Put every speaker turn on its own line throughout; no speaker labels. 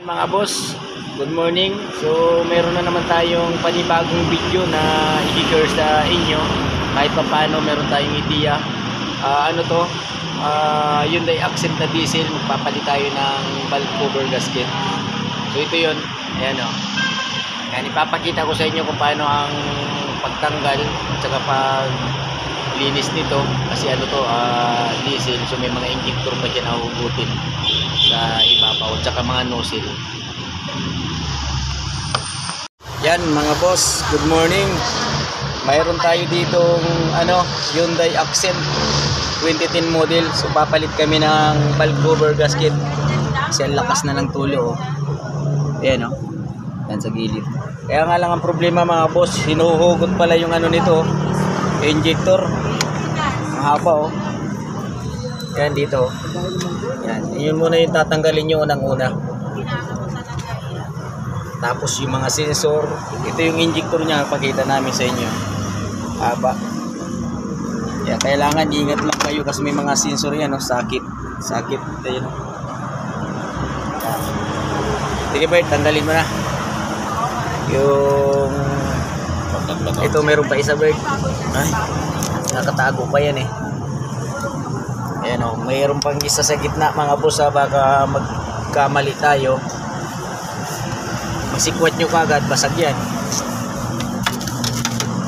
Mga boss, good morning. So meron na naman tayong panibagong video na i-share sa inyo. Kahit pa paano meron tayong ideya. Ano to? Hyundai Accent na diesel. Magpapalit tayo ng valve cover gasket. So ito yun. Ayan o. Yan, ipapakita ko sa inyo kung paano ang pagtanggal at saka paglinis nito. Kasi ano to, diesel. So may mga injector pa dyan na hugutin sa ibabaw at saka mga nozzle. Yan mga boss, good morning. Mayroon tayo ditong Hyundai Accent 2010 model. So papalit kami ng valve cover gasket kasi ang lakas na ng tulo. Ayan o, yan sa gilid. Kaya nga lang ang problema mga boss, hinuhugot pala yung nito, injector. Ang haba o. Yan dito. Yan, yun muna yung tatanggalin nyo unang-una. Tapos yung mga sensor, ito yung injector niya, pakita namin sa inyo. Haba. Yan, kailangan ingat lang kayo kasi may mga sensor yan, sakit. Sakit. Yan. Sige Bert, tanggalin mo na. Yung ito meron pa isa Bert. Ay, nakatago pa yan eh. Ayan o, mayroon pang isa sa gitna mga boss, baka magkamali tayo. Masikwat nyo kagad, basag yan.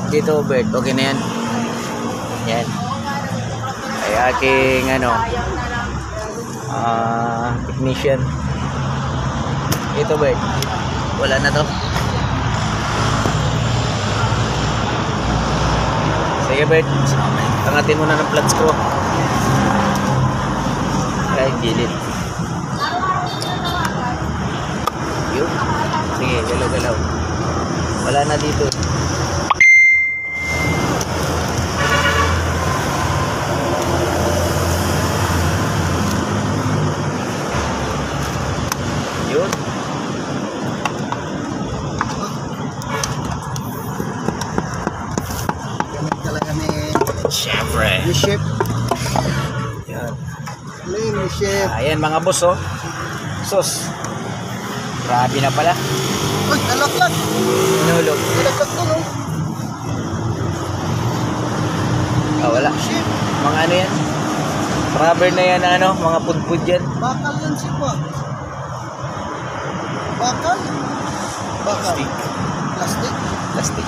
Dito Bert, okay na yan. Yan. Ay aking technician. Ito Bert, wala na to. Sige Bert, tangatin mo na ng flat screw. Ay, gilid. Yun. Sige, galaw-galaw. Wala na dito. Yun.
Gamit talaga ni
Siyempre.
Chef.
Yan.
Ni Chef.
Ayan mga boss oh. Sus. Grabe na pala.
Uy, nalaklat.
Inulog.
Nalaklat to, no?
Wala.
Chef.
Mga yan? Rubber na yan mga pudpud yan.
Bakal yan si Kwa. Bakal? Bakal.
Plastic.
Plastic?
Plastic.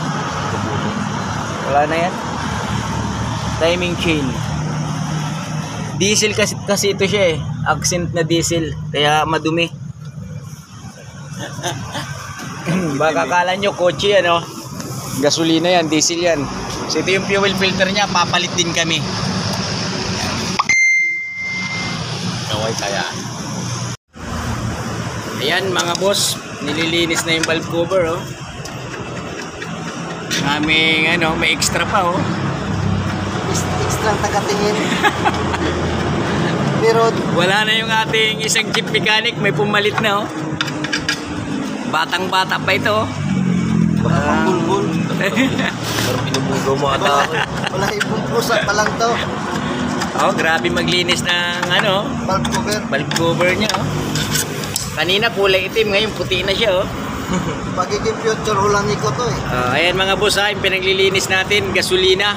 Wala na yan. Timing chain. Diesel kasi ito siya eh. Accent na diesel. Kaya madumi. Baka akala nyo kotse gasolina yan, diesel yan. So ito yung fuel filter niya, papalit din kami. Kaway kaya. Ayan mga boss, nililinis na yung valve cover oh. Aming may extra pa oh.
Extra nakatingin. Pero
wala na yung ating isang jeep mechanic, may pumalit na oh. Batang-bata pa ito oh.
bulbul.
Pero pinubugaw mo ata ako.
Wala ibang pusa pa lang to.
Oh, grabe maglinis ng
Valve cover.
valve cover niya oh. Kanina kulay itim, ngayon puti na siya oh.
Pagiging future hulani ko to eh.
Ayan mga boss yung pinaglilinis natin, gasolina.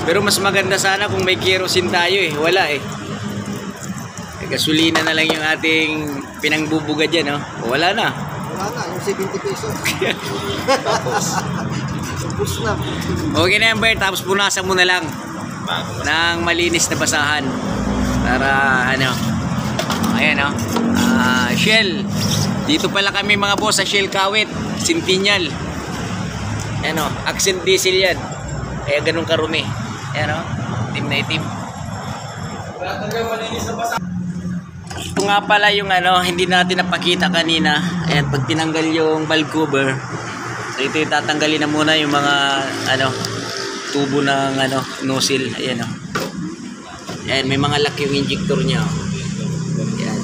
Pero mas maganda sana kung may kerosene tayo eh. Wala eh. Gasolina na lang yung ating pinangbubuga dyan Wala na.
Wala na, yung 70 pesos. Tapos na.
Okay na yan Bert, tapos punasan mo na lang ng malinis na basahan para ayan Shell. Dito pala kami mga boss sa Shell Kawit Centennial. Ayan Accent diesel yan. Kaya ganun karumi. Ayan itim na itim. Ito nga pala yung hindi natin napakita kanina. Ayan, pag tinanggal yung valve cover, so ito yung tatanggalin na muna yung mga tubo ng nozzle. Ayan Ayan, may mga lock yung injector niya. Ayan.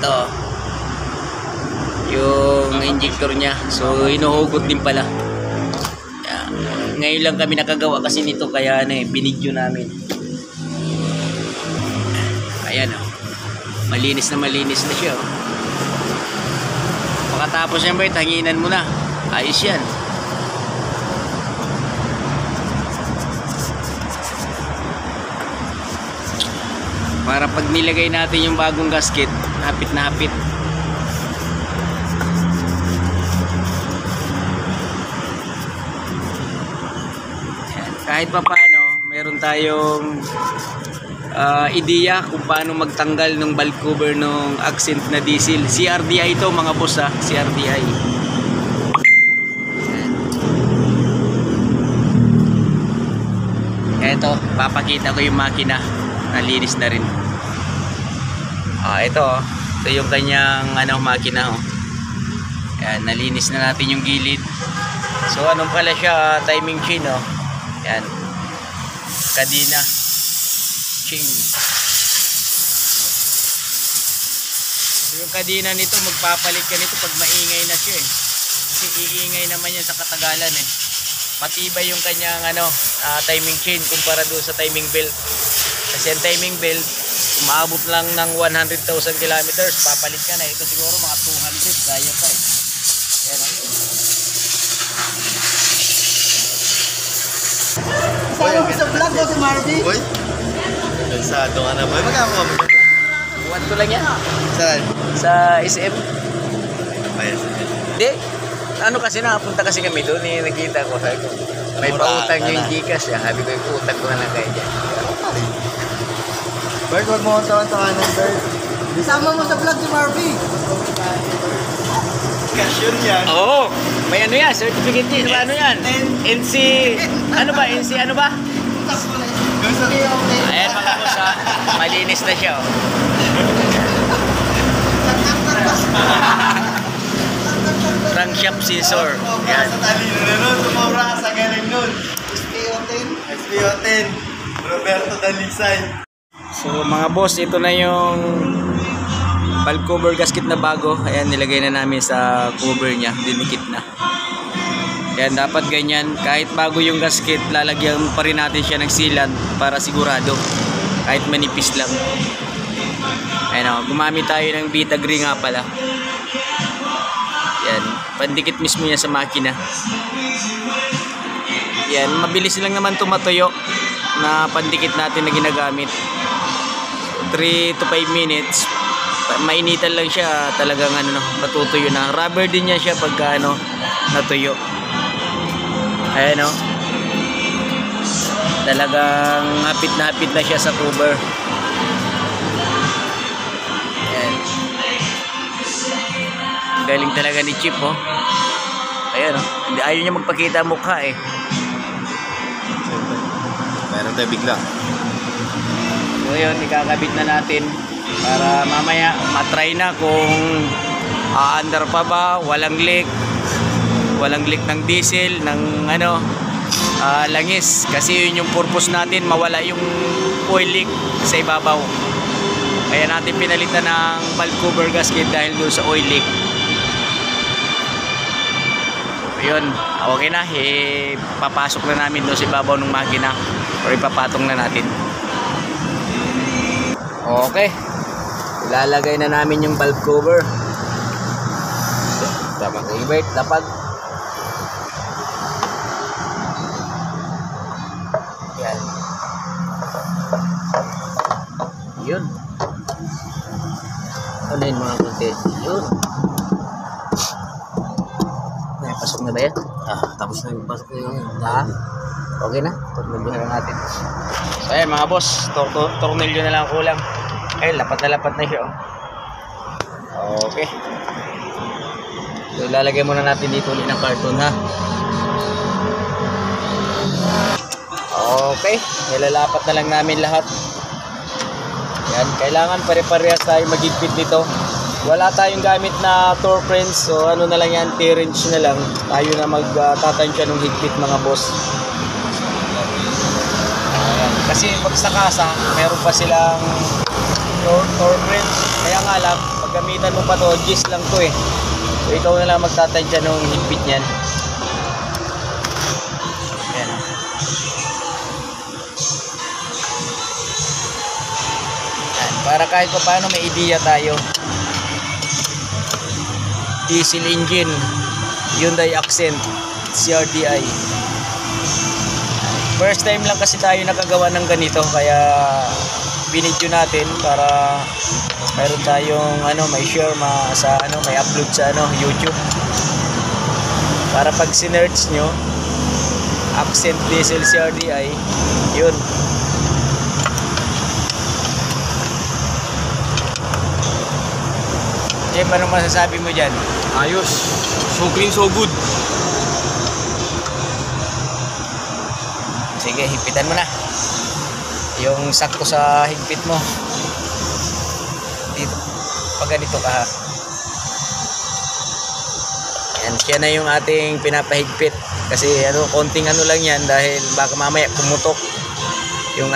Ito yung injector niya. So hinuhugot din pala. Ayan. Ngayon lang kami nakagawa kasi nito kaya binidyo namin. Ayan oh. Malinis na siya oh. Pagkatapos yan ba, tanginan mo na. Ayos yan. Para pag nilagay natin yung bagong gasket, hapit na hapit. Kahit pa paano, meron tayong ideya kung paano magtanggal ng valve cover ng accent na diesel. CRDI ito mga boss ha, CRDI. Eto, papakita ko yung makina. Nalinis na rin. Ito oh. Ito yung kanyang makina oh. Ayan, nalinis na natin yung gilid. So anong pala siya, timing chain oh. Ayan. Kadena chain. So, yung kadena nito, magpapalit ka nito pag maingay na siya eh. Kasi iingay naman yan sa katagalan eh. Matibay yung kanyang timing chain kumpara doon sa timing belt. Kasi ang timing belt, umaabot lang ng 100,000 kilometers, papalit ka na. Ito siguro mga 200, kaya pa eh. Ayan o.
Sama mo sa vlog ko si Marvy.
Boy, cansado ka na boy. Magkakakuha mo dyan.
Buwan ko lang yan.
Saan?
Sa SM.
Ayos.
Hindi. Ano kasi nakapunta kasi kami doon eh, nakita ko. Sabi ko, may pautang yung Gcash. Sabi ko, yung utang ko na lang kayo dyan.
Bert, wag mo akong tawa-tawanan, Bert. Sama mo sa vlog si Marvy.
Cashier yan.
Oo. May yan, certificate din. Ano yan? NC, ano ba? Ayan mga boss ha. Malinis na siya oh. Crankshaft sensor. Yan.
Sa talino na nun. Sumobra ka sa galing nun.
SPO10.
SPO10. Roberto Dalisay.
So mga boss, ito na yung valve cover gasket na bago. Ayan, nilagay na namin sa cover niya. Dinikit na. Ayan, dapat ganyan. Kahit bago yung gasket, lalagyan pa rin natin siya ng sealant para sigurado. Kahit manipis lang. Ayan o, gumamit tayo ng Vitagri nga pala. Yan, pandikit mismo niya sa makina. Yan, mabilis lang naman tumatuyo na pandikit natin na ginagamit. 3 to 5 minutes. Mainitan lang siya, talagang matutuyo na. Rubber din niya siya pagka natuyo. Ayan o. Talagang hapit na siya sa cover. Ayan. Galing talaga ni Chip oh. Ayan oh. Ayaw niya magpakita mukha eh.
Meron tayo bigla.
So yun, ikakabit na natin para mamaya matry na kung aandar pa ba, walang leak ng diesel, ng langis. Kasi yun yung purpose natin, mawala yung oil leak sa ibabaw. Kaya natin pinalitan ng valve cover gasket dahil doon sa oil leak. Yun, okay na, papasok na namin doon sa ibabaw ng makina or ipapatong na natin. Okay, ilalagay na namin yung valve cover. Tama kay Bert, dapat. Yan. Yun. Ano yun mga konti? Yun. Pasok na ba yan?
Tapos na yung pasok na yun.
Okay na. Tornilyo na natin. So ayan mga boss, tornilyo na lang kulang. Ayun, lapat na siya oh. Okay. So ilalagay muna natin dito ulit ng karton ha. Okay, nilalapat na lang namin lahat. Yan, kailangan pare-parehas tayo magigpit dito. Wala tayong gamit na torque wrench, so na lang yan, T-wrench na lang. Tayo na magtatansya ng higpit mga boss. Ayan. Kasi pag sa kasa, meron pa silang torque wrench. Kaya nga lang, paggamitan mo pa to, gis lang to eh. So ikaw na lang magtatansya ng higpit niyan. Ayan. Ayan. Para kahit pa paano may idea tayo. Diesel engine, Hyundai Accent, CRDI. First time lang kasi tayo nakagawa ng ganito, kaya binidyo natin para mayroon tayong may share may upload sa YouTube. Para pag sinearch nyo Accent Diesel CRDI, yun. Jeff, anong masasabi mo dyan?
Ayos. So clean, so good.
Sige, higpitan mo na. Yung sakto sa higpit mo. Dito. Pag ganito ka ha. Yan, siya na yung ating pinapahigpit. Kasi konting lang yan dahil baka mamaya pumutok yung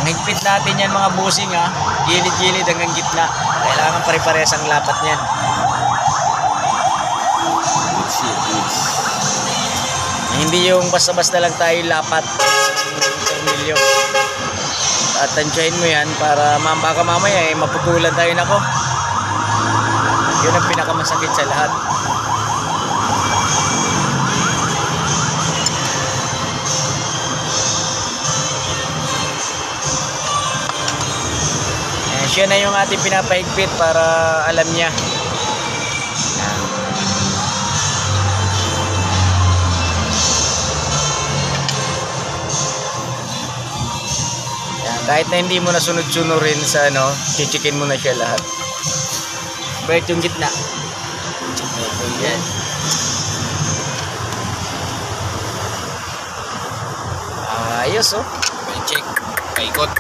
Ang higpit natin yan mga busing ha. Gilid-gilid hanggang gitna. Kailangan pare-pares ang lapat niyan. Hindi yung basta-basta lang tayo lapat ng milyo. At tansyahin mo yan para baka mamaya maputulan tayo nako. Yun ang pinakamasakit sa lahat. Siya na yung ating pinapahigpit para alam niya. Kahit na hindi mo na sunod-sunurin sa chichikin mo na siya lahat. Bert yung gitna. Yan. Ayos check. Paikot.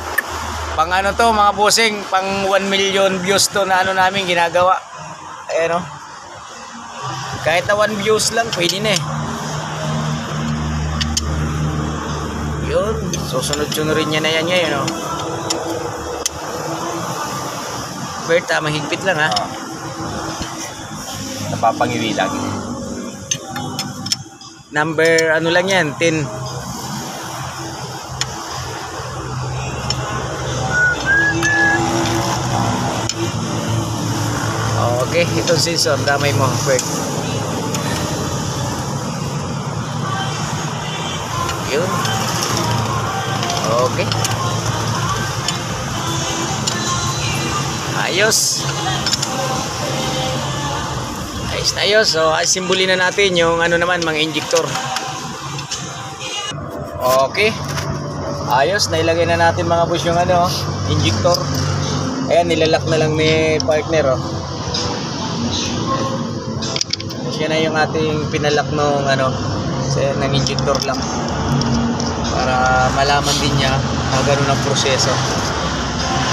Pang to mga busing, pang 1 million views to na namin ginagawa. Ayan Kahit na 1 views lang, pwede na Yun. Susunod-sunurin niya na yan ngayon Bert, mahigpit lang ha.
Napapangiwi lang.
Number lang yan, 10. Okay, itong sensor, damay mo, Bert. Yun. Okay. Ayos. Ayos na ayos. So, simbulin na natin yung naman, mga injector. Okay. Ayos, nailagay na natin mga boss yung injector. Ayan, nilalak na lang ni partner Siya na yung ating pinalak nung ng injector lang. Para malaman din niya na gano'n ang proseso.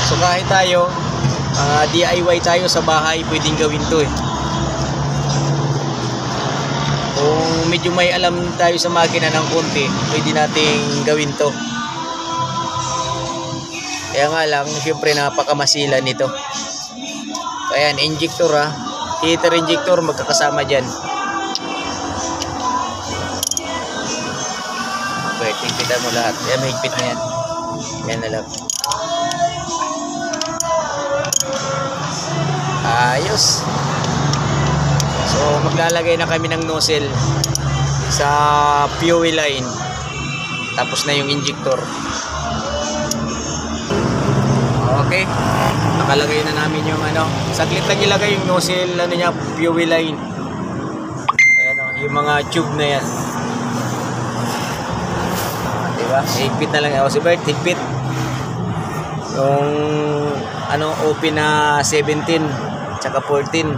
So kahit tayo DIY tayo sa bahay, pwedeng gawin to Kung medyo may alam tayo sa makina ng konti, pwede nating gawin to. Kaya nga lang, syempre napakamasilan nito. Ayan, injector heater injector magkakasama dyan. Okay, higpitan mo lahat. Ayan, mahigpit na yan. Yan na lang. Ayos. So maglalagay na kami ng nozzle sa fuel line. Tapos na yung injector. Okay. Nakalagay na namin yung saglit lang ilagay yung nozzle niya, fuel line. Ayan yung mga tube na yan. Diba? Higpit na lang si Bert, higpit. Yung open na 17 tsaka 14.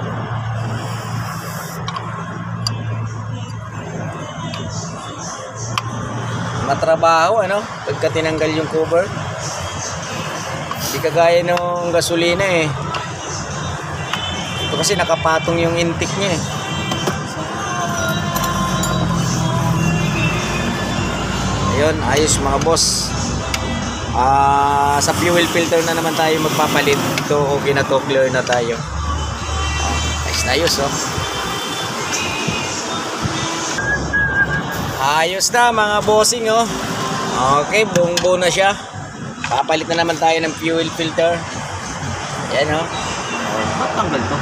Matrabaho pagka tinanggal yung cover. Hindi kagaya nung gasolina Ito kasi nakapatong yung intake niya Ayun, ayos mga boss. Sa fuel filter na naman tayo magpapalit. Ito okay na to, clear na tayo. Ayos na ayos Ayos na mga bossing oh. Okay, buong-buo na siya. Papalit na naman tayo ng fuel filter. Ayan oh.
Ba't tanggal to?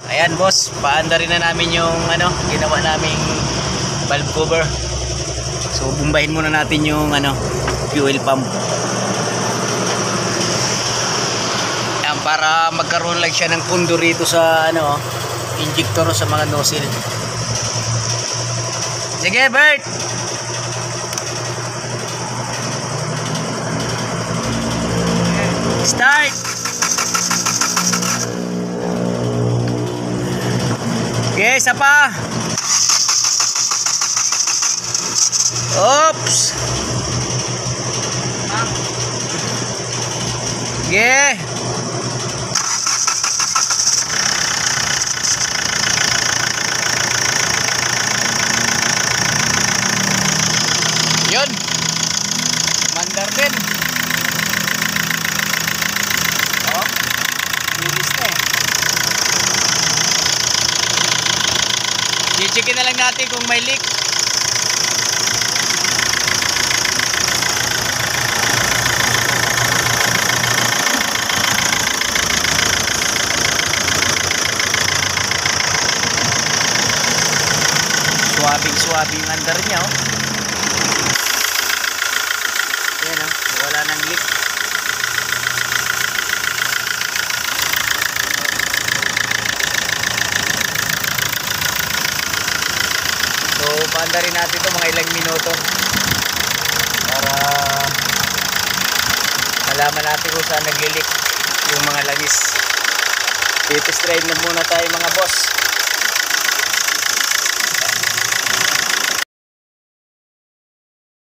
Ayan boss, paanda rin na namin yung ginawa naming valve cover. So bumbahin muna natin yung fuel pump. Ayan, para magkaroon lang siya ng pundo rito sa injector sa mga nozzle. Sige Bert. Start. Okay, isa pa. Oops. Okay. Yun. Mandar din. Oh. Linis na eh. I-checkin na lang natin kung may leak. Swabing under niya oh. Ayan oh, wala nang leak. So paanda rin natin ito mga ilang minuto para malaman natin kung saan nag-leak yung mga langis. Test drive na muna tayo mga boss.